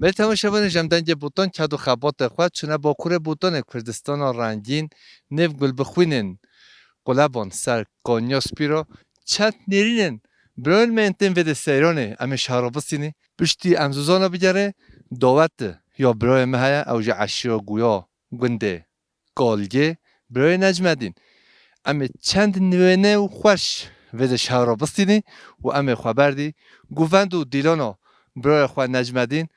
بله تماشاگران جمدنگ بوتان کد و خبات خود چونه با کوره بوتان کردستان رنگین نف گل بخوینن قلبان سر کانیاس پیرا چت نرینن برای منتن و دسیرانه اما شهرابسینی پشتی امزوزانا بگره دعوت یا برای مهیا اوج عشیا گویا گنده کالگه برای نجمدین اما چند نوینه و خوش و شهرابسینی و اما خبردی گووند و دیلانا برای خود نجمدین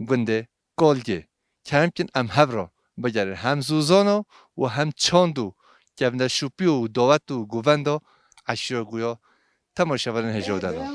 گنده کالگه کمکن ام هفرا بگره هم زوزانا و هم چاندو که ام شوپی و دعوت و گووندا عشیا گویا تماشاگران هجا دادن.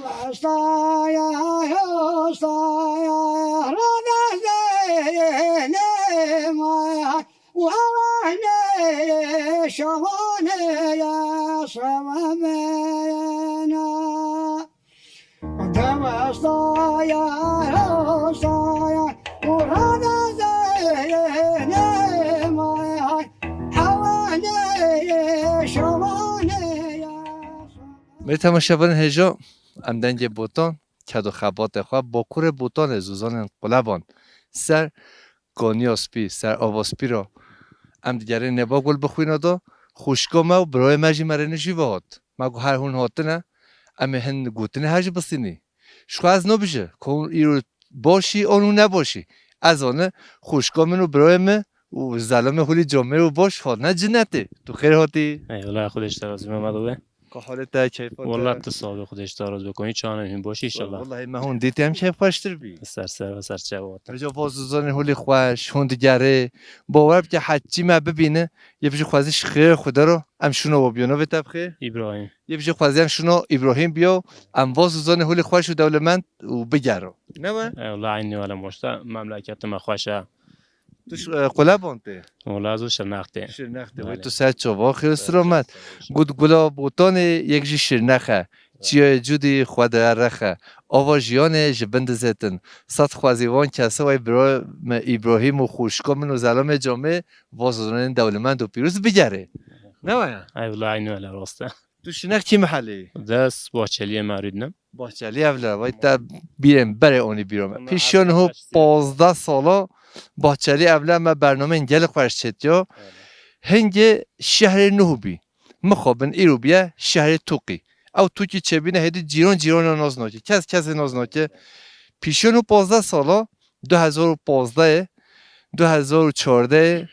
می تماشاگران هجا امدنگ بوتان کد و خبات خواه با کور بوتان زوزان قلبان سر گانیاسپی سر آواسپی را ام دیگره نبا گل بخوینا دا خوشگاه ما و برای مجی مرنه جیوه مگو هر هون هاتنه اما هن گوتنه هج بسینی شخو از نبیشه که اون ایرو باشی اونو نباشی از آنه خوشگاه منو برای من و زلام خولی جامعه و باش خواد نه جنته تو خیر هاتی؟ والله خودش ترازی محمد که حالت کیفات والله تصادف خودش تراز بکنی چانه این باشی ان شاء الله والله ما هون دیدی هم کیف خوشتر بی سر و سر چوات رجا بازوزان هولی خوش هون دیگره باور که حجی ما ببینه یه بجی خوازیش خیر خدا رو ام شونو و بیانو بتبخه ابراهیم یه بجی خوازی هم شونو ابراهیم بیا ام بازوزان هولی خوش و دولمند و بگرو نه من والله عینی ولا مشتا مملکت ما خوشه توش قلبانته والله ازو شناخته شرنخته و تو سر چوا خیلی سلامت گود گلا بوتان یک جی شرنخه چیه جودی خود رخه آواجیان جبند زتن صد خوازیوان کسا و ابراهیم و خوشکامن و زلام جامعه وازدانان دولمند و پیروز بگره نه باید والله عینی ولا راسته تو شرنخ چی محلی؟ دست باچلی ماریدنم باچلی اولا باید تا بیرم بره اونی بیرم پیشان هو 15 سالا باچلی اولا ما برنامه انگل خوش چتیا هنگ شهر نوبی مخابن ایرو بیا شهر توقی او توکی چه بینه هدی جیران ناز ناکه کس ناز ناکه پیشون 15 سالا 2015 2014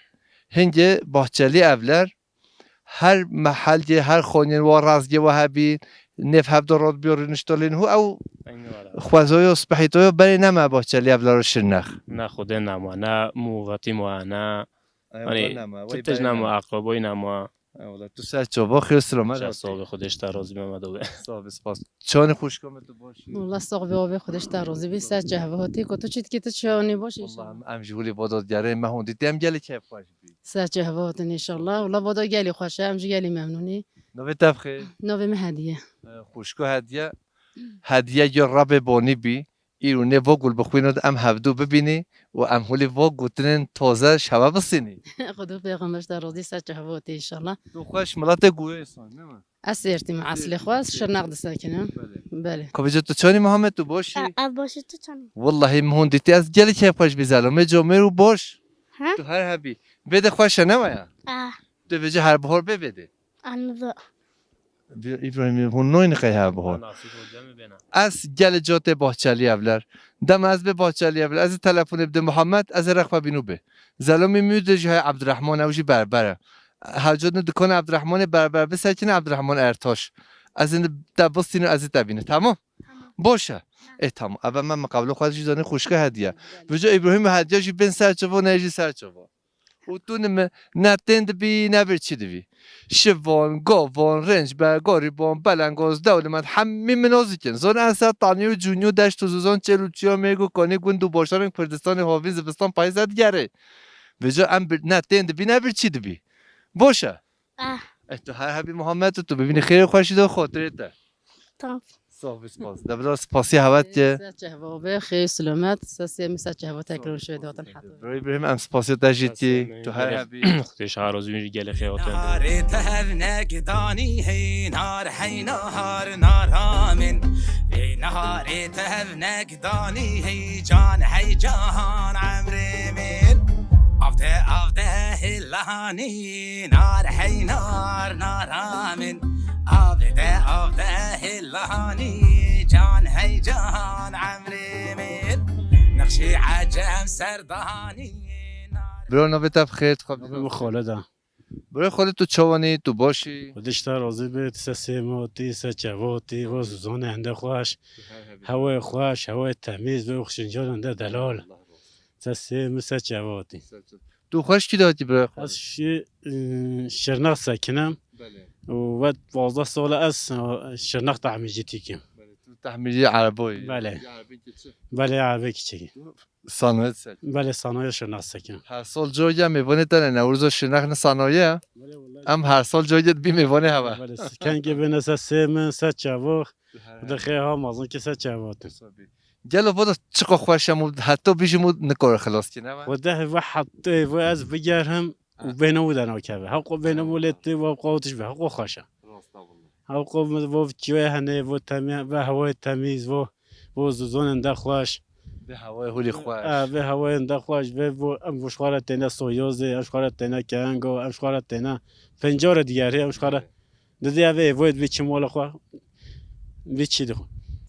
هنگ باچلی اولر هر محل هر خانین و رازگی و هبی نف هب دارد بیارنشتالین هو او خوازای اسپحیتای بری نما باچلی اولر شرنخ نه خود نما نه موقتی ما نه تتج نما اقربای نما والله تو سر چوبا خیلی سلامت صاحب خودش ترازی محمد صاحب سپاس چان خوشکام تو باشی والله صاحب خودش ترازی بی سر جهواتی که تو چیت که تو چانی باشی والله ام جولی بادادگره ما هون دیدم گلی کیف خوش بی سر جهوات ان شاء الله والله بادا گلی خوشه ام گلی ممنونی نوی تفخه نوی هدیه خوشکو هدیه یا رب بانی بی ایرونه و گل بخویند ام هفدو ببینی و ام هولی و گوتنن تازه شبه بسینی خدا پیغمبرش ترازی سر جهواتی ان شاء الله تو خوش ملت گویا انسان نه اسیرتی مع اصل خواست شرنق دساکنم بله کجا تو چانی محمد تو باشی باشه تو چانی والله مهون دیتی از گلی که خوش بیزلمه جامعه رو باش ها تو هر هبی بده خوشه نمایا تو بجه هر بهار ببده anladım. ابراهیم هون نوین خیلی هر بهار از گل جات باچلی اولر دم از به باچلی اولر از تلفن ابن محمد از رخوه بینو به زلامی میوده جای عبدالرحمن اوجی بربره هر جا دکان عبدالرحمن بربر به سرکن عبدالرحمن ارتاش از این دبستین از تبینه تمام باشه تمام اول من مقابل خودش دانه خوشگاه هدیه بجا ابراهیم هدیه جی بن سرچوا نجی سرچوا و تو نه تند بی نه برچی دوی شوان گاوان رنج برگاریبان بلنگاز دولمند همه منازی کن زان اصلا تانیو جونیو دشت و زوزان چلوچیا میگو کانی گوندو باشارن کردستان حافظ زبستان پایزد گره بجا ام نه تند بی نه برچی دوی باشه تو هر حبی محمد تو ببینی خیر خوشی دو خاطرت Tamam. صافی سپاس دبلار سپاسی هوت که سر جهوه بخیر سلامت ساسی مثل جهوه تکرار شده دادن حتی برای بریم ام سپاسی دجیتی تو هر هبی خودش عروض میری گله خیاطن نهار تهر نقدانی هی نار هی نهار نارامن في نهار تهر نقدانی هی جان هی جان عمري من افته هلهانی نار هی نار نارامن افته هلهانی جان هی جان عمري من نقشي عجم سردهاني برای نوبت بخیر خواب بابا خالدم برای خودت تو چوانی تو باشی خودش تا راضی به سه سیماتی سه جواتی و زوزان هنده خوش هوای خوش هوای تمیز و خشنجان هنده دلال سه سیم سه جواتی تو خوش کی دادی برای خودت از شرنق ساکنم و 12 سال از شرنق تعمیر جیتی کم تو تحمیلی عربایی بله بله عربی کچی صنایع سر بله صنایع شرنق ساکنم هر سال جایی هم میوانه داره نوروز و شنخ نه صنایع هم هر سال جایی بی میوانه هوا بله کنگی بین سه سیم سه جواخ دخیه ها مازن که سه جواتی گلو بود چقدر خوشم بود حتی بیشمود نکار خلاص کی نه وده واحد واز بجارهم وبينه ودنا كذا حقو بينه ولدتي وقوتش به حقو خشة حقو و جوه هنه و تمیز و هوای تمیز و زوزان اندخواش به هوای هولی خوش به هوای اندخواش و امشوارت تنا سویوزه امشوارت تنا کانگو امشوارت تنا پنجره دیگری امشوارت دادی اوه وید بیچ مال خوا بیچی دو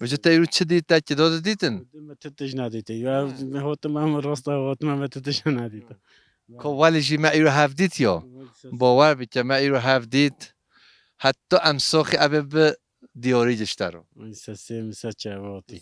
وجه تایرو چه دید تا که داده دیدن ما تتج ندیتی یا هات ما راستا هات ما تتج ندیتا که ولی جی ما ایرو هف دید یا باور بی که ما ایرو هف دید حتی امساخی ابه به دیاری جشترو سه مسا چواتی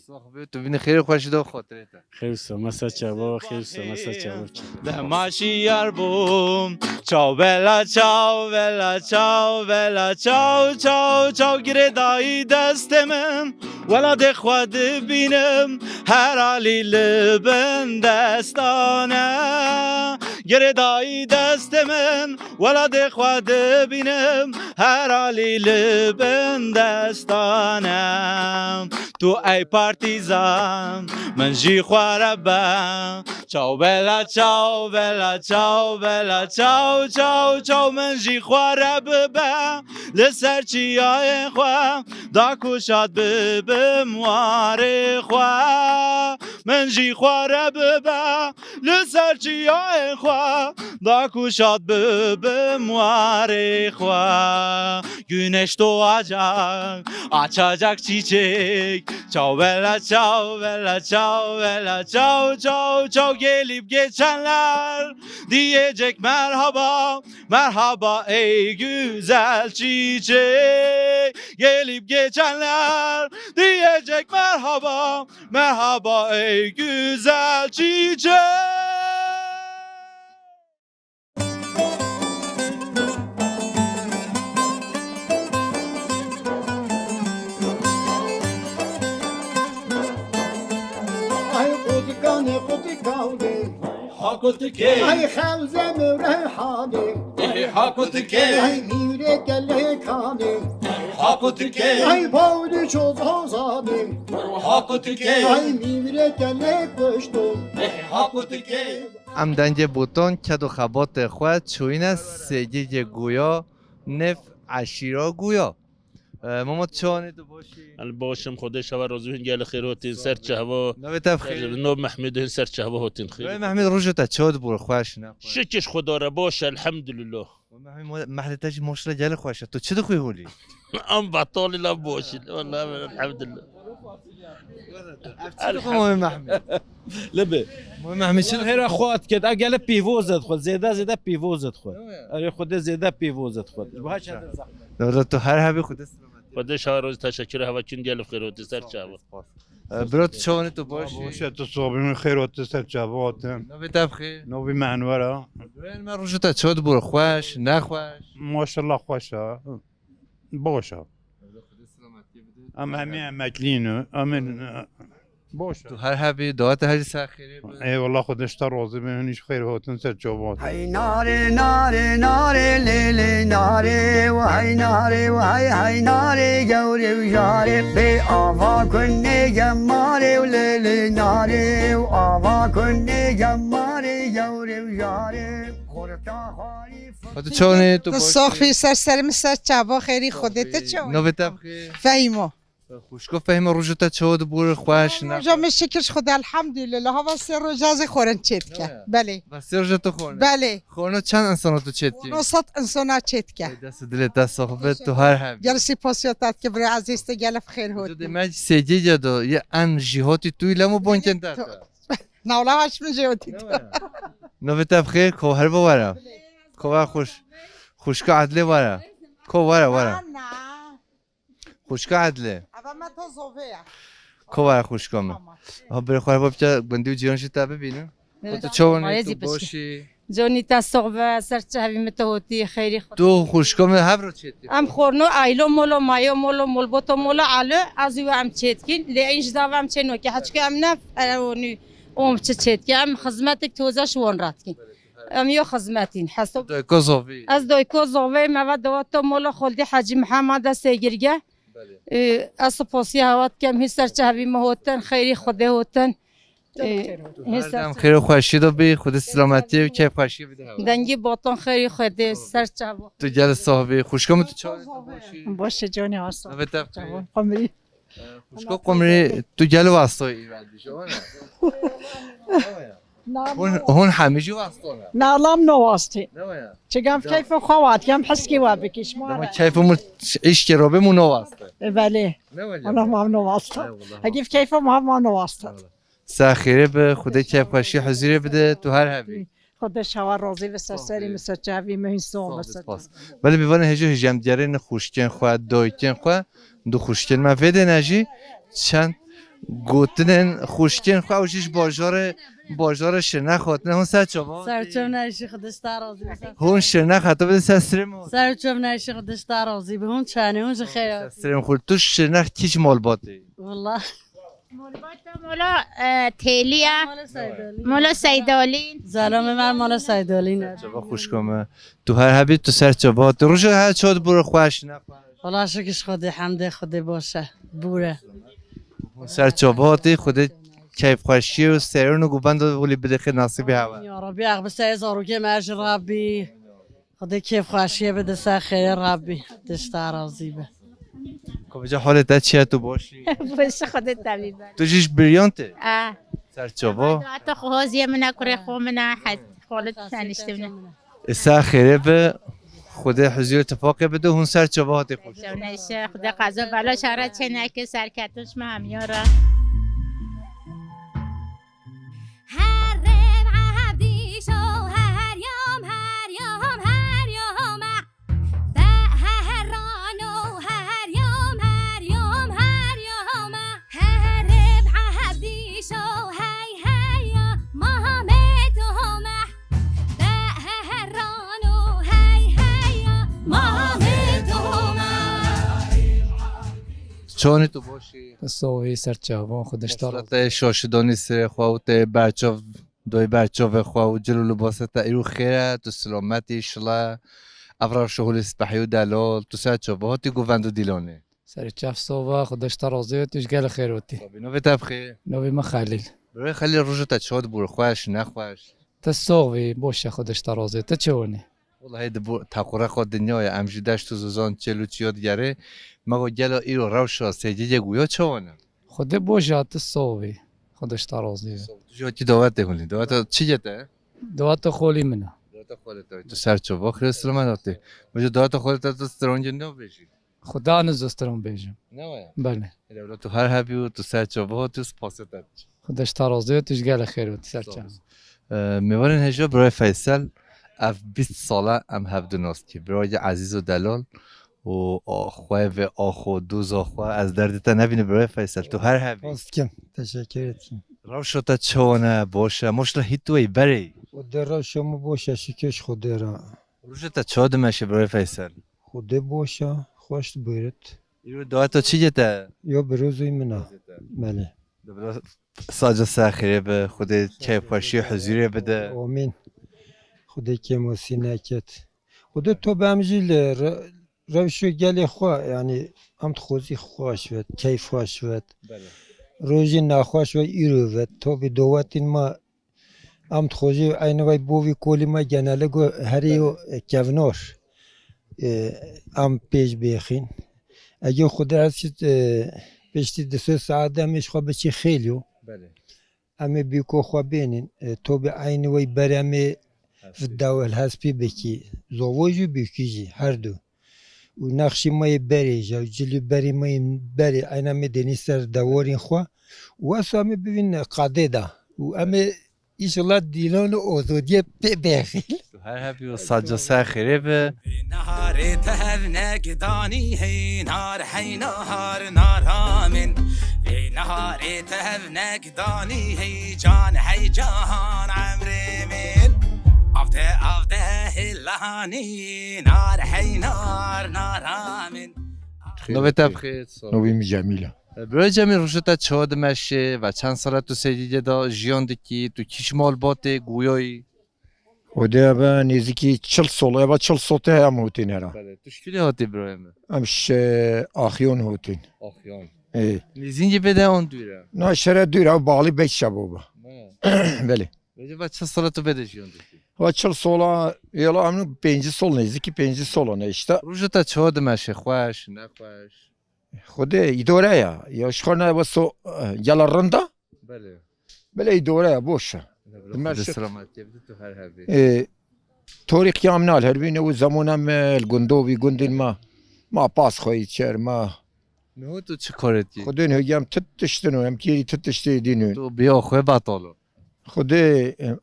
تو بینی خیلی خوشی دو خاطره تا خیلی مسا چوا خیلی مسا چوا دماشی یار بوم چاو بلا چاو بلا چاو بلا چاو چاو چاو گره دایی دست من ولاد خود بینم هر علی لبن دستانه گره دایی دست من ولاد خود بینم هر علی لبن دستانه تو ای پارتیزان من جی خواره با چاو بلا چاو بلا چاو بلا چاو چاو چاو من جی خواره ببا لسر چیای خوا دا کشاد ببم واره خوا من جی خواره ببا لسر چیای خوا دا کشاد ببم واره خوا güneş doğacak açacak çiçek çav bela çav bela çav bela çav çav çav gelip geçenler diyecek merhaba merhaba ey güzel çiçek gelip geçenler diyecek merhaba merhaba ey güzel çiçek حقتك ای خمزم ریحانی حقتك ای میره گلکانی حقتك ای باوری چوز آزانی حقتك ای میره گلک بشتون حقتك ام دنج بوتون کد و خبات خود چوین سیگی گویا نف عشیرا گویا ماما چانی تو باشی الباشم خودش هوا روزی هنگال خیروتین سر چهوا نوی تفخیر نوب محمود هن سر چهوا هاتین روی خیر محمد روشو تا چود بور خوش نه شکش خدا را باشه الحمدلله محمد تاج مشلا جل خوشه تو چه دخوی هولی ام بطال لا باشه والله الحمدلله مهم محمد لبه مهم محمد چه هر اخوات كده اقل بيفوزت خود زياده بيفوزت خود اري خود زياده بيفوزت خود وهاش هذا دولت تو هر هبی خود خودش هوا روز تشکر هوا چون گل خیروتی سر چهوا برات چانی تو باشی باشه تو صابرین خیر و سر جواتم نوی تفخیر نوی معنوره روی من روشو تا چود بور خوش نه خوش ماشاءالله خوشه باشه ام همه مکلینو امن باشه تو هر هبی دعات هر سخیره ای والله خودش تا راضی به هنیش خیر هاتن سر جواب هی ناره ناره ناره لیلی ناره و هی ناره و هی ناره گوری و جاره به آوا کن نگم ماره و لیلی ناره و آوا کن نگم ماره گوری و جاره خورتا خاری تو چونه تو تو ساخفی سرسرم سر چابا خیری خودت چون نو بتبخی فهیمو خوشکو فهم روجتا چود بور خوش نه روزا مشکرش خدا الحمدلله هوا سر روزا از خورن چت که بله بس روجتا خونه بله خونه چند انسان تو چت کی 900 انسان چت که دست دل دست صحبت تو هر هبی جلسی پاسیاتات که برای عزیز گلف خیر هوت تو مج سجی جدو یه ان جهاتی توی لمو بانکن تا نولا هاش میجوتی نو بتبخی کو هر بوارم کو خوشکو عدله وارا کو وارا خوشکو عدله اما ما تو زوبیا کو وارا خوشکو ما ها بر خوار بابچا بندی و جیران شتا ببینم تو چونه تو باشی جونی تا صحبه سرچه همی متهوتی خیری خود تو خوشکو می هبرو چیتی ام خورنو ایلو مولو مایو مولو مولبوتو مولو علو ازو ام چتکین لینج داوام چنو که هچ که ام نف اونی چت که ام خدمتک توزاش وان رات کین ام یو خدمتین حسب تو کوزوی از دویکو زوی ما دواتو مولو خلدی حاجی محمد سیگرگه از پاسی هوات کم هی سرچه همی مهوتن خیری خوده هوتن هردم خیر و خوشی دو بی خود سلامتی و کیف خوشی بده دنگی باتون خیری خوده سرچه هوا تو جل صاحبی خوشکو تو چونه تو باشی باشه جانی هستم نو بتبخی قمری خوشکو قمری تو جل واسطه ایران دیشو نه هون همیشه واسطه نه لام نواستی نه چگم کیف خوات کم حسکی و بکش ما ما کیفمون ایش که رو بمون واسطه بله انا ما نواسته هگیف کیف ما نواسته سخیره به خدا کیف خوشی حضوری بده تو هر هبی خودش هوا راضی و سرسری مثل جوی مهین سوم ولی بیوان هجو هجم دیاره نه خوشکن خواه دایکن خواه دو خوشکن ما ویده نجی چند گوتنن خوشکن خواه وشیش باجار شرنخ خواهد نه هون سر چابا سرچوب نشی خودش ترازی هون شرنخ حتی بده سرسرم سرچوب نشی خودش ترازی به هون چانه هون خیر سرسرم خورد تو شرنخ کیش مال باته والله مولا تیلیا مولا سیدالین زلام من مال سیدالین چابا خوشکمه تو هر هبی تو سر چابا تو روش هر چاد برو خوش نخواه والله شکرش خودی حمد خودی باشه بوره سر چاباتی خود کیف خوشی و سرون و گوبند ولی بده خیر نصیبی هوا یا ربی اقبل سیزارو که مرج ربی خودی کیف خوشیه بده سر خیر ربی دشت راضی به کجا حالت چیه تو باشی باشه خودت طبیبه تو جیش بریانته اه سر چابا حتی خوازی من کره خو من حد خالت تنشته من سر خیره به خود حضور اتفاق بده هون سر چابا خوش نشه خدا قضا بلا شره چه نکه سرکتش ما هم یاره هر ربع عبدی شو هر یوم هر یوم به هر رانو هر یوم هر ربع عبدی شو هی محمد همه به هر رانو هی محمد همه چون تو باشی صوفی سرچاوان خودش صورت شاشدانی سر خواهوت برچاو دوی برچاو خواهو جلو لباستا ایرو خیره تو سلامتی ایشلا افرار شهول اسپحی و دلال تو سر چاباتی گووند و دیلانه سرچاف صوفا خودش راضی و توش گل خیر وتی نو بتبخی نوی ما خلیل برای خلیل روشو تا چاد بور خوش نخوش تا صوفی باشه خودش راضی تا چونی والله دبو تقره خود دنیای امجدش تو زوزان چلو چیاد گره مگو گلا ایرو روشا سجیجه گویا چوانه خود باشه تا صوفی خودش راضی تو چی دعوت دهونی دعوت چی جته دوات خولی منه دعوت خودت تو سر چوبا خیر سلامتی مجو دعوت خودت تو استرانج نو بشی خدا نزسترم بیجم نه بله ولی تو هر هبی و تو سر چوبا تو سپاست خودش راضی و توش گل خیر وتی سرچاو میوارن هجا برای فیصل اف 20 ساله ام هفدوناست که برای عزیز و دلال و آخواه و آخو دوز آخواه از دردتا نبینه برای فیصل تو هر هبی کم تشکر اتیم روشتا چونه باشه مشلا هیتوی بری و در شما باشه شکش خود را روشتا چاد مشه برای فیصل خود باشه خوش بیرت ایرو دعاتا چی جته؟ یا بروزوی منه بله ساجا ساخیره به خود کیف خوشی و حضوری بده آمین خدا که موسی نکت خدا تو به همجیل روشو گلی خواه یعنی هم خوزی خوش ود کیف خوش ود روزی نخوش و ایرو ود تو به دواتین ما هم خوزی اینه وی بوی کولی ما گناله گو هری و کونار هم پیش بیخین اگه خدا هستید پشتی دسو ساعت همش خواه بچی خیلیو همه بیکو خواه بینین تو به عین وی برمه في الدول هسبي بكي زوجي بكيجي هردو ونقشي ماي بري جا جلي بري ماي بري انا مدني سر دورين خوا واسامي ببين قاديدا وامي ايش الله ديلون اوزوديه بخيل هر هبي ساجا ساخيره به نهار تهبنا قداني هي نار حي نهار نار من في نهار تهبنا قداني هي جان حي جان عمري من افته هلاني نار حي نار نار من نوبه تبخیر نوبه جمیله برای جمیل روشتا چهاد مشه و چند ساله تو سیدیده دا جیان دکی تو کیش مال باته گویایی وده با نزدیکی 40 ساله با 40 ساله هم هوتین هرا تو شکلی هاتی برای من همش آخیون هوتین آخیان نیزینجی بده اون دوره نه شرط دوره و بالی بیت شبابه بله و چه ساله تو بده جیان دکی و 40 ساله یالا همون 5 سال نزدیکی 5 ساله نه işte روشتا چهاد مشه خوش نخوش خود اداره یا شخورنه واسو یلا رنده بله اداره باشه سلامتی بده تو هر هبی تاریخ هم نال هر بینه و زمانم الگندوی گندین ما پاس خواهید چر ما نه تو چه کارتی خود نه هم تتشتنو هم کی تتشتی دینو تو بیا خواه باطالو خود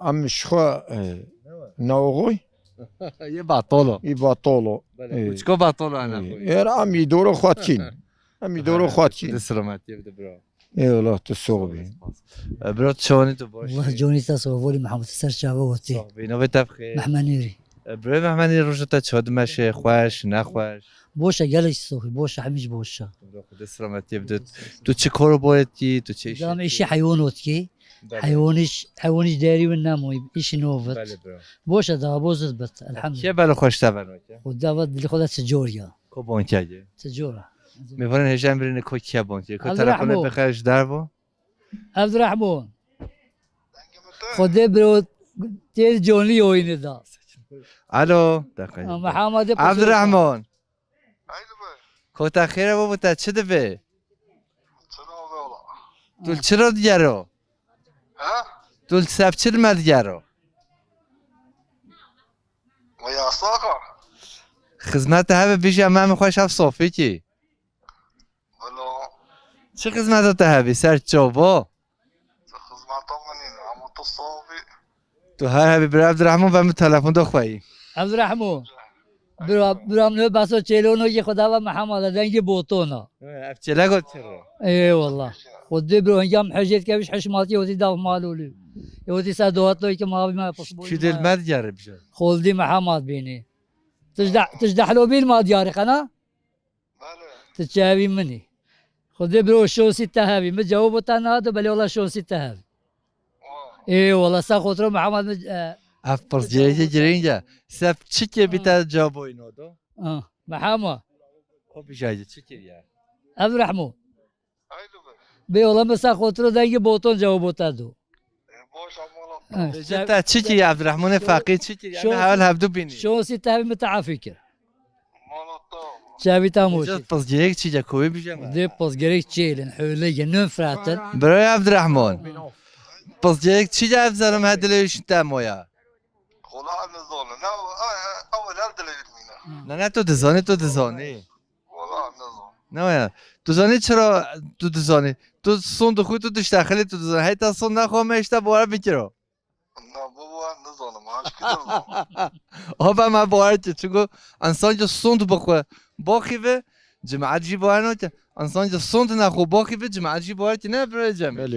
ام شخوا ناوغوی یه باطالو ای باطالو چکو باطالو انا خوی ام یدورو خواتکین ام یدورو خواتکین سلامتی بده برا والله تصوبي برات شوني تو باش والله جوني تصوبي محمد سرچاوه وتی بينو بتفخير محمنيري برای محمنی روشتا چهاد مشه خوش نخوش باشه گلش صوفي باشه همیش باشه خدا سلامتی بده تو چه کارو بایدی تو چه دام ایشی حیوانات کی حیوانش داری و نموی ایشی نوفت باشه دا بوزد بت الحمد چه بالا خوش تبنو خدا ود دلی خدا سجوریا کو بانکیه سجورا میفرن هجام برین کو کیا بانکیه کو تلفن بخرش دربو عبد الرحمن خدا برو تیز جونلی اوینه دا الو دقیقاً محمد عبد الرحمن کو تاخیر بابا تا چه دبه دول چرا دیگرو دول سب چل مدگرو و یا ساقا خدمت هبه بیشه من میخواهش هف صافی کی چه خدمت هبه سر جابا تو هر هبه برای عبدالرحمن و همه تلفن دو خواهی عبدالرحمن برام نه بسا چلونو که خدا و محمد دنگ بوتونا چلا گفت چرا ای والله خود برو انجام حجیت که بیش حشماتی وقتی داف مالولی وقتی سادوات لوی که ما پسبوی شو دل مد جرب شد خولدی محمد بینی تجدح لو بین ما دیاری خنا تجاوی منی خود برو شو سته هاوی مجاوب تنها بلی والله شو سته هاوی ای والله ساخت رو محمد اف پرس جریجه جرینجا سب چی که بیتا جواب اینو دو محمد خب بیشایده چی کریه عبدالرحمن بی والله مسا خود رو دنگ بوتون جواب دادو تا چی کری عبدالرحمن فقید چی کری انا حال هبدو بینی شو سته هاوی متعافی کرد شافي تاموشي بس جيك تيجا كوي بيجامع دي بس جريك تشيلن حولي نون فراتن براي عبد الرحمن بس جيك تيجا عبد السلام هاد ليش تامويا والله نزول لا اول هذا اللي نه تو دزانی والله نزول نه تو زانی چرا تو دزانی تو سون دو خود تو دش داخلی تو دزانی هی تا سون نخوام اشتا بوار بکرو نه بابا نزول ماش كده آبا ما بوار چگو انسان جو سون تو بخو باخی و جماعت جی بوار نه انسان جو سون تو نخو باخی و جماعت جی بوار نه برای جمع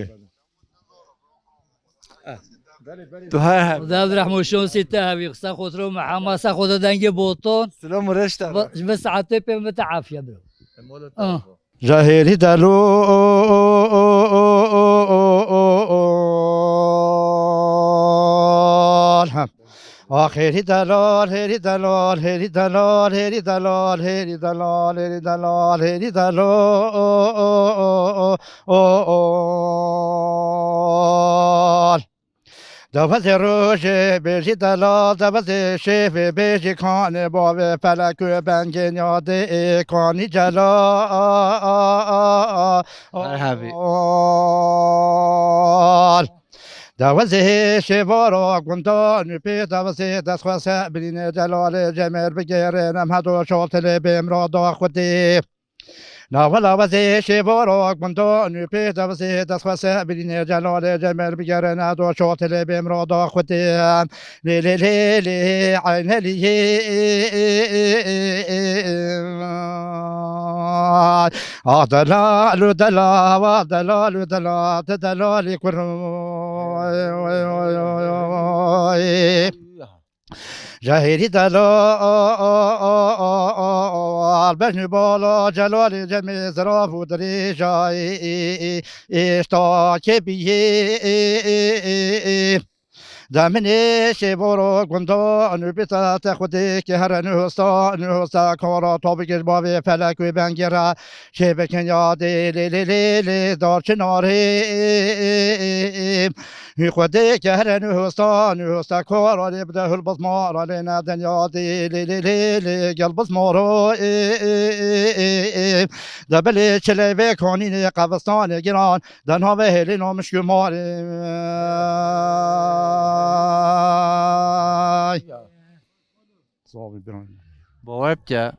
تو هر عبد الرحمن شون سته هاوي خصا خطرو محمد سا خود دنگ بوتون سلام رشتا بس عاطفه متعافيه برو جاهلی دلو هری دلال هری دلال هری دلال هری دلال هری دلال هری دلال هری دلال دوز روش بیشی دلال دوز شیف بیشی کان باب فلک و بنگین یاد کانی جلال دوازه شوارا گندان پی دوازه دست خواسته برین جلال جمر بگیره نمهدو شاطل بیم را دا خودی دوازه شوارا گندان پی دوازه دست خواسته برین جلال جمر بگیره نمهدو شاطل بیم را دا خودی لی لی لی لی عین لی دلال دلال دلال دلال دلال جاهری دلال بجن بالا جلال جمع زراف و دری جای اشتاک بیه دامنه شبارو گندان بیتا تخودی که هر نوستا کارا تابگیر باوی فلک و بنگیره شبکن یادی لی لی لی لی دار چناری خودی که هر نوستا کارا لی بده هل بزمارا لی ندن یادی لی لی لی لی گل بزمارا دبلی چلی کانین قبستان گران دنها به هلی نامش گماری باور که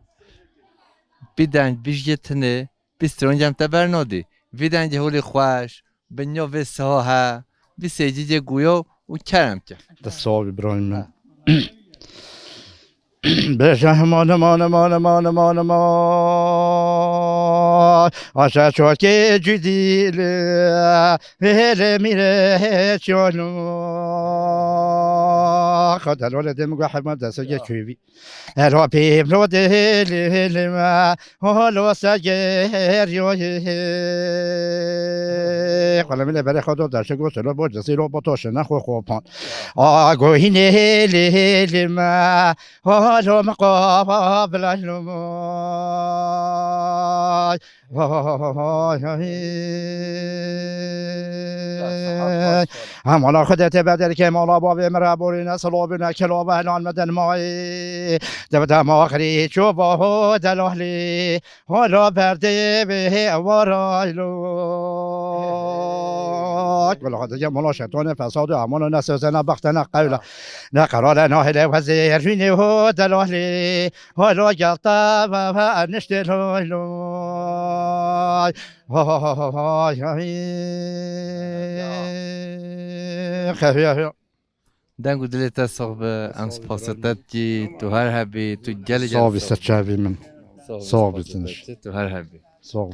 بیدنج بیشتنه بیسترونجم تبرنادی ویدنج هولی خوش بنیا و ساها بی سیجی گویا و کرم که دستاوی برایم بشه مان مان مان مان مان مان آشا چوکی جدیل هل میره چونو خدا لوله دم گواه ما دست یکویی را پیم رو دل ما هلو سگر یوی خاله میله بره خدا درش گوش رو با جسی رو با توش نخو خوبان آگوهی نیل ما هلو مقابل الماء همانا خدت بدر که مالا بابی مرابورین سلوبنا کلوب هلان مدن مای دبدم آخری چوبه دلالی حالا برده به ورایلو ولا خدت مالا شیطان فساد همانا نسوزنا بختنا قولا نقرار ناهل وزیر جینه و دلالی حالا جلتا و نشتلو دنگو دلت صاحب امس پاسدت کی تو هر هبی تو گل صاحب سرچاوی من صاحب تنش تو هر هبی صاحب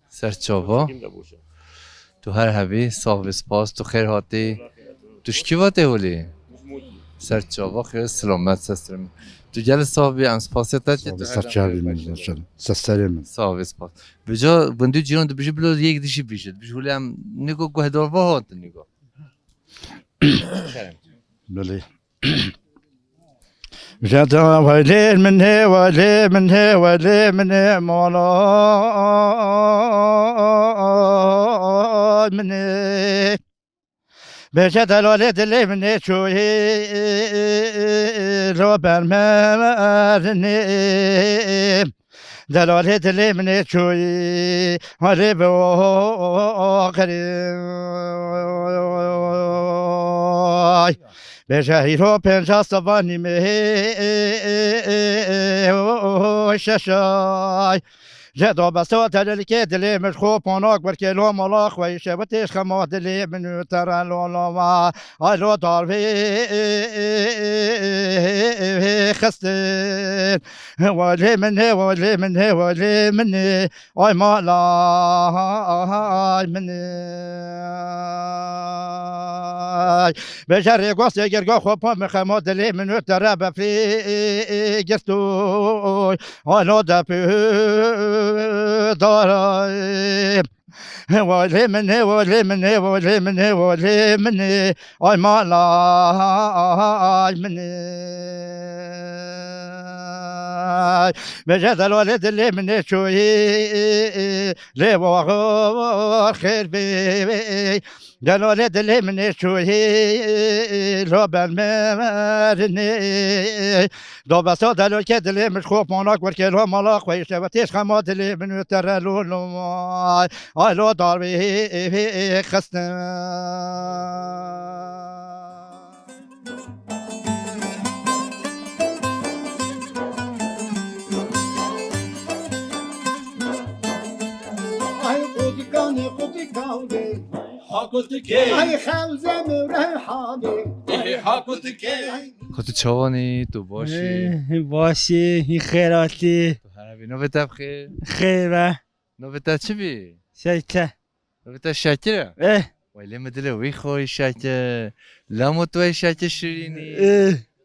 سرچاوا تو هر هبی صاحب سپاس تو خیر هاتی توش کی واته ولی سرچاوا خیر سلامت سسترم تو گل صاحبی امس پاسدت کی سرچاوی من سسترم صاحب سپاس بجا بندو جیران تو بجی بلو یک دیشی بیشت بجی ولی هم نگو گهدار واهات نگو بله جدا ولی منه ولی منه ولی منه مالا منه بشه دلاله دلی منه چوی رو برمرنه دلاله دلی منه چوی هره باقری به شهیر و پنجاه سوانی ششای جدا بسا تلل که دلی مشخو پاناک برکه لو مالا خوی شبتش خما دلی منو ترن لولا ما آلو داروی خستن ولی منه ولی منه ولی منه آی مالا آی منه بشر گوست گرگا خوب مخما دلی منو تره بفری گستو آلو دپی دارای ولي مني ولي مني ولي مني ولي مني اي ما لا مني بجد الولد اللي مني شوي لي وغور خير بي الولد اللي مني شوي لو بالمرني دو بسا دلو كد اللي مش خوف موناك وركلو ملاق ويشتبتيش خماد اللي من ترلو لو لو داربي خسنا خودت چوانی تو باشی باشی این خیراتی نو بتا بخیر خیره نو بتا چی بی شکر نو بتا شکره ولی مدل وی خوی شکر لامو توی شکر شیرینی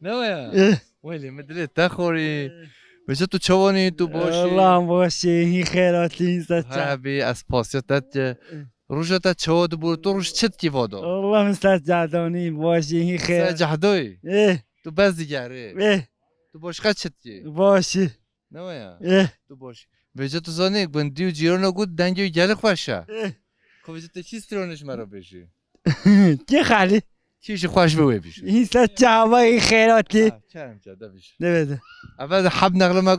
نه یا ولی مدل تا خوری بچه تو چوانی تو باشی الله باشی این خیراتی این سچه بی از پاسیتت روشتا چود بور تو روش چت کی وادو الله مستجدانی باشی این خیر سجدوی تو بس دیگره تو باش خد چت کی باشی نه یا تو باش بچه تو زانی بندیو جیرانو گود دنگی گله خوشه خب بچه تو چی استرونش مرا بشی چه خالی چیش خوش بوی بشی این سچه هوای خیراتی چرم چرده بشی نبیده اول حب نقل ما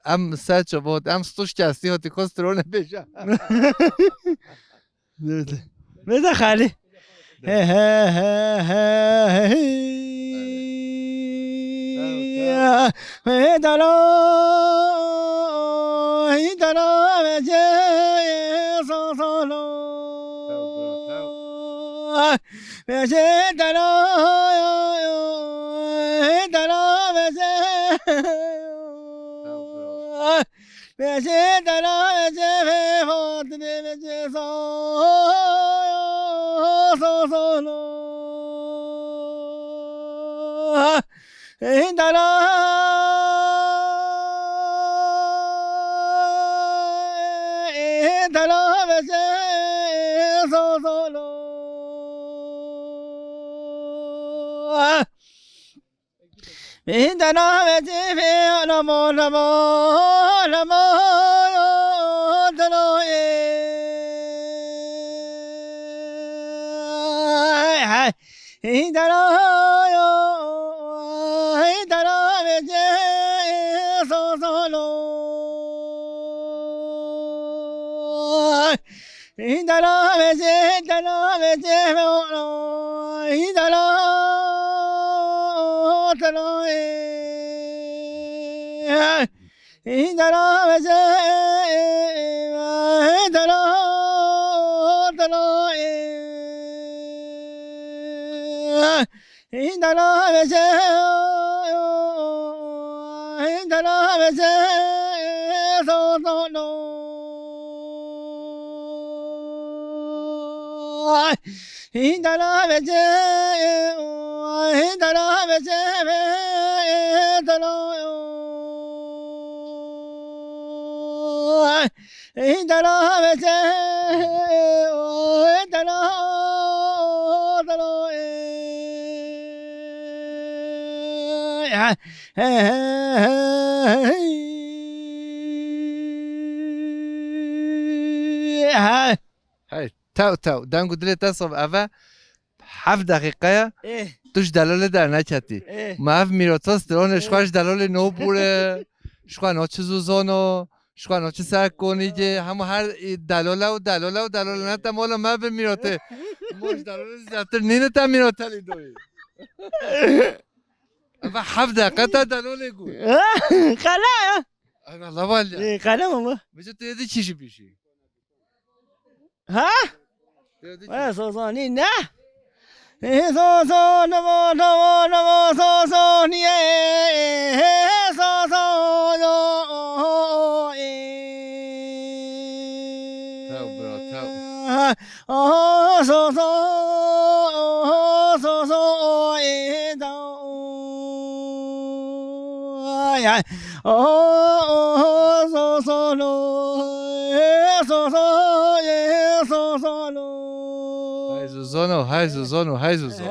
ام سچه بود ام ستوش کسی هاتی که استرونه بشه بده خالی تو دنگو دل تصاب اوه 7 دقیقه توش دلاله در نکتی ما میراتاس دران اشخواش دلاله نو بوره اشخوا ناچه زوزانو اشخوا ناچه سر کنی که همه هر دلاله نتا مالا ما به میراته موش دلاله زیادتر نینه تا میراته لیدوی اوه 7 دقیقه تا دلاله گو خلا الله والی خلا ماما بجا تو یدی چیشی پیشی ها؟ سوزانی نه سوزان نوا سوزانی سوزان های زوزان و های زوزان و های زوزان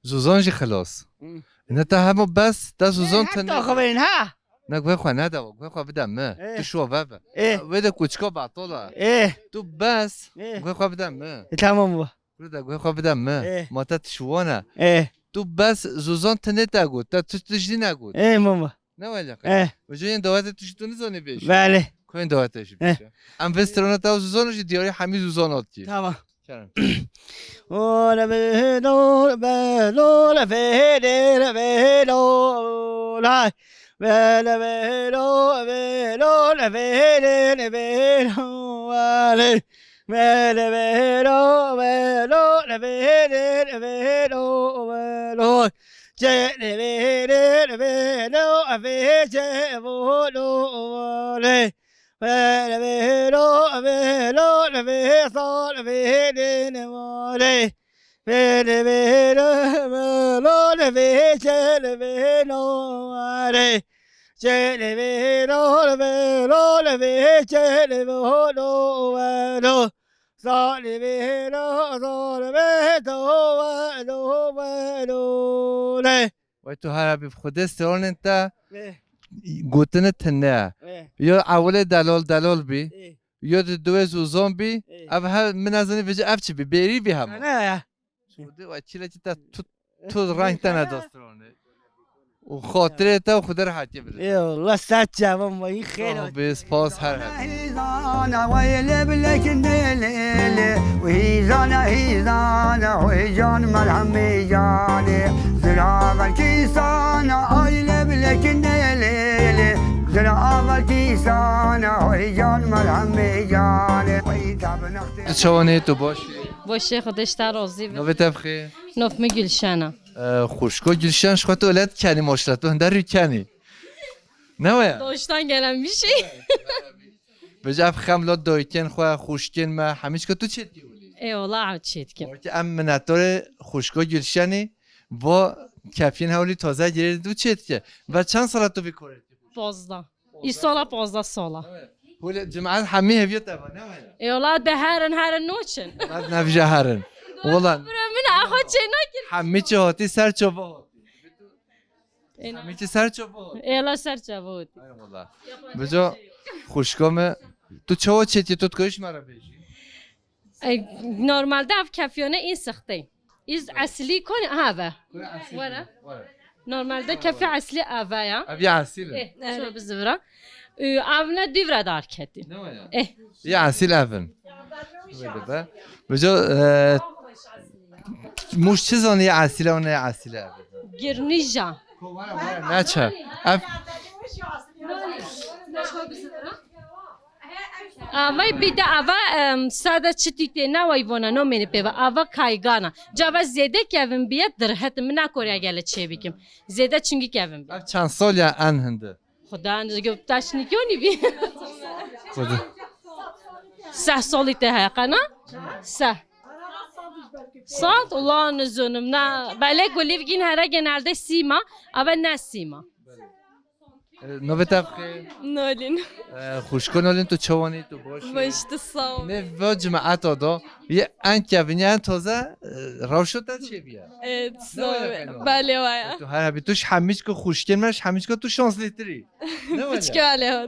زوزان جی خلاص نه تا همه بس تا زوزان تن خبرین ها نگوه خواه نده گوه خواه بدم ما تو شو بابا ویده کوچکا بعطولا تو بس گوه خواه بدم ما تمام با گوه خواه بدم ما تا تشوانه تو بس زوزان تنه تا گود تا تو تجدی نگود ماما نه ولی و جای این دعوت توشتو نزانی بیش بله که این دعوتش بیش ام وسترانه تا زوزانش دیاری همه زوزانات کی تمام چرا ولا بلو بلو لا فيدي بلو لا بلا بلو بلو لا فيدي بلو ولا بلا بلو بلو لا فيدي بلو بلو جاي بلو بلو افيجي بلو ولا بلا بلو بلو لا في صار في دين مالي بلا بلو بلو لا في جل بلو مالي جل بلو بلو لا في جل بلو بلو صار بلو صار بلو بلو لا و تو هر بی خود استران انت گوتن تنه یا اول دلال بی یا دو زوزان بی اف هر من از این وجه اف چی بی بری بی هم نه شده و چیله چی تا تو رنگ تنه داسترانه و خاطره تا خود را حتی بره يا والله ساتجا ماما يخيل بس باس هر هيزانا ويلي بلك الليل وهيزانا هيزانا وهيجان ملهم جاني زراب الكيسانا ويلي بلك الليل زراب الكيسانا وهيجان ملهم جاني تو چوانه تو باشی باشه خودش ترازی نوه تفخی نوف میگلشنه خوشگاه گلشن شخواه تو اولاد کنی ماشلت تو هنده روی کنی نه داشتن گلم میشه بجا اف خملات دایکن خواه خوشکن ما همیش که تو چه دیولی ای والله عود چیت کن ام منطور خوشگاه گلشنی و کفین حولی تازه گیره دو چیت که و چند سالت تو بکره 15 این سالا 15 سالا هول جماعت همه هفیت افا نه ای والله به هرن نوچن بعد نفجه هرن والله من اخو چه نکن همه چه هاتی سر چوبه هاتی همه چه سر چوبه هاتی ایلا سر چوبه والله بجا خوشگاه تو چه چیتی تو تکایش مرا بیشی نورمال داف کفیانه این سخته ایز اصلی کنی هاوه وره نورمال ده کفی اصلی اوه یا اوی اصیله شو بزورا اونا دیوره دار کتی یه اصیل اون بجا موش چه زانه یه اصیله و نه اصیله اون گرنیجا نه چه وای بیده اوا ساده چتیته نه وای ونا نو منی پیوا اوا کایگانا جاوا زیده کevin بیاد درهت من نکوریا گله چه بگیم زیده چونگی کevin بیاد چند سال یا ان هنده خدا انجا تاش نیکونی بی خدا 3 سالیته های قنا 3 ساعت الله نزونم نه بله گلی بگین هره genelde سیما اما نه سیما نوبت افخی نولین خوشکن نولین تو چوانی تو باشی باشت ساو نه و جماعت آدا یه انک کفینی تازه روشتا چه بیا بله وایا تو هر توش همیش که خوشکن مرش همیش که تو شانس لیتری بچه علیه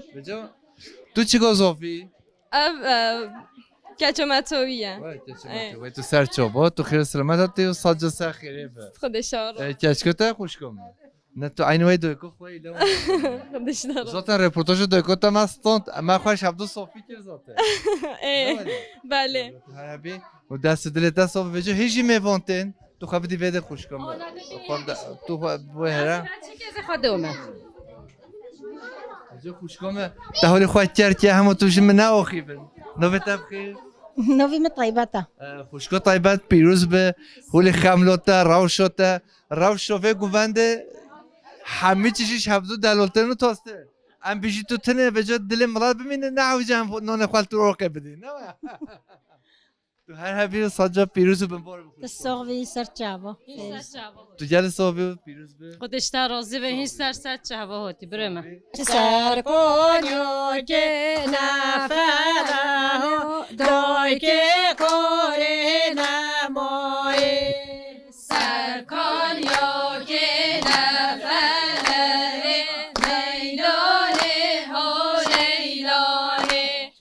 تو چی گذافی؟ کچمتویه و تو سر چوبا تو خیر سلامت هستی و ساجا سر خیره خودش آره کچکتا خوشکن نه تو عین وای دویکو خوی لو خودش داره زاتن رپورتاج دویکو تا مستند اما خوش هفته صافی کرد زاته بله هربی و دست دل دست صاف وجه هیچی میوانتن تو خب دی وید خوش کن تو بو هرا خودمه جو خوش کن تا حالی خواهد کرد که همه توش من ناخی بن نوبت بخیر نوی طیبته خوشگاه طیبت پیروز به حول خملوتا روشوتا روشوفه گوونده همه چیزش حفظ دلالتن و تاسته ام بیشی تو تنه به جا دل مراد ببینه نه اوجم نان خالت رو که بدی نه تو هر هفته ساجا پیروز و بمبار بخور الصغبي سر جابا تو جل صحبی پیروز به خودش تا راضی به هیچ سر جابا هاتی برم سر کنیو که نفره دای که کره نمایی سر کنیو که نفره لیلانه ها لیلانه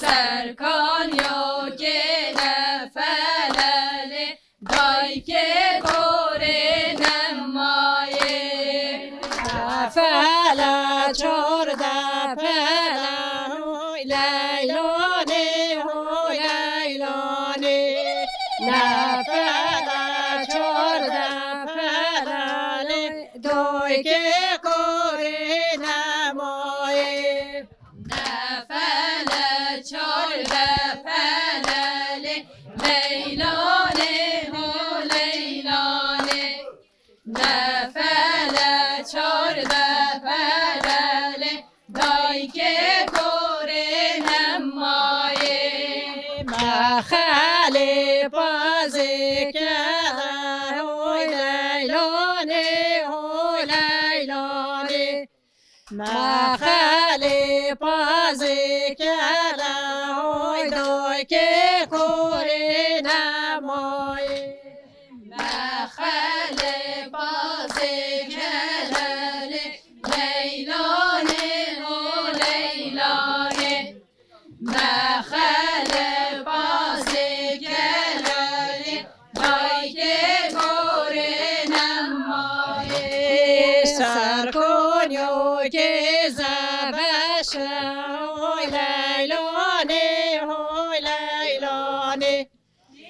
سر کنیو که نفره دای که کره نمایی فلا چورده پلا لیلانه هو لیلانه نفلا چورده پلا دوی که کوری نمایی نفل چارده پلل لیلانه هو لیلانه نفل چارده پلل دای که کوره نمایه مخالی بازی کرده هو لیلانه هو لیلانه مخالی بازی کرده هو دوی که کوری نمایی مخل بازی کلل لیلانه هو لیلانه مخل بازی کلل دای که کوره نمایه سر کنیو که زبش هو لیلانه هو لیلانه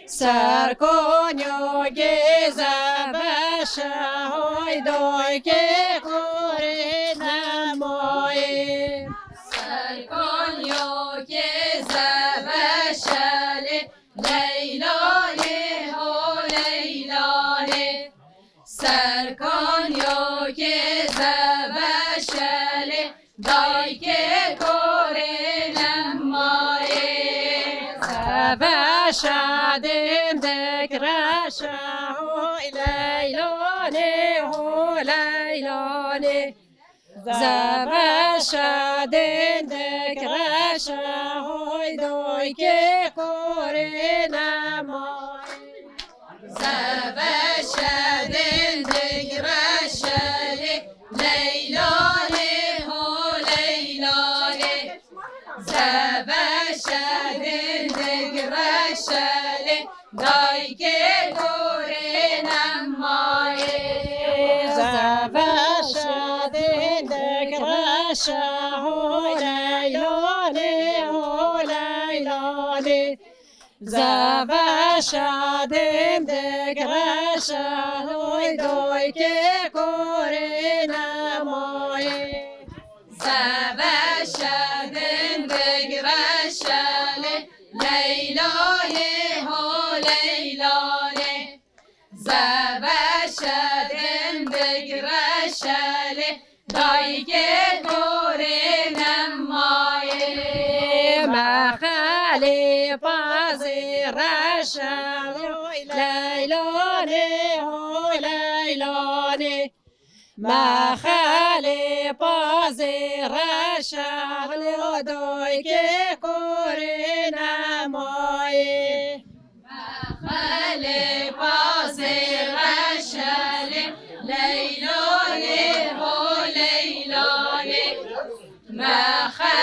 سر کنیو که زبش هو دوی که کوری نمایی سر کنیو که زبشل لیلانه هو لیلانه سر کنیو که زبشل دای که کوره نمایه زبش دیم دکرش هو لیلانه هو لیلانه زبش دیم دکرش هو دوی که کوری نمایی زبشدن دگرشل لیلانه هو لیلانه زبشدن دگرشل دای که کوره نمایه زبش دیم دکرش هو لیلانه هو لیلانه زبش دیم دکرش هوی دوی که کوری نمایی زبشدن دگرشل لیلانه هو لیلانه زبشدن دگرشل دای که کوره نمایه مخالی بازی رشل لیلانه هو لیلانه مخالی بازی رشل دوی که کوری نمایی مخل بازی رشل لیلانه هو لیلانه مخل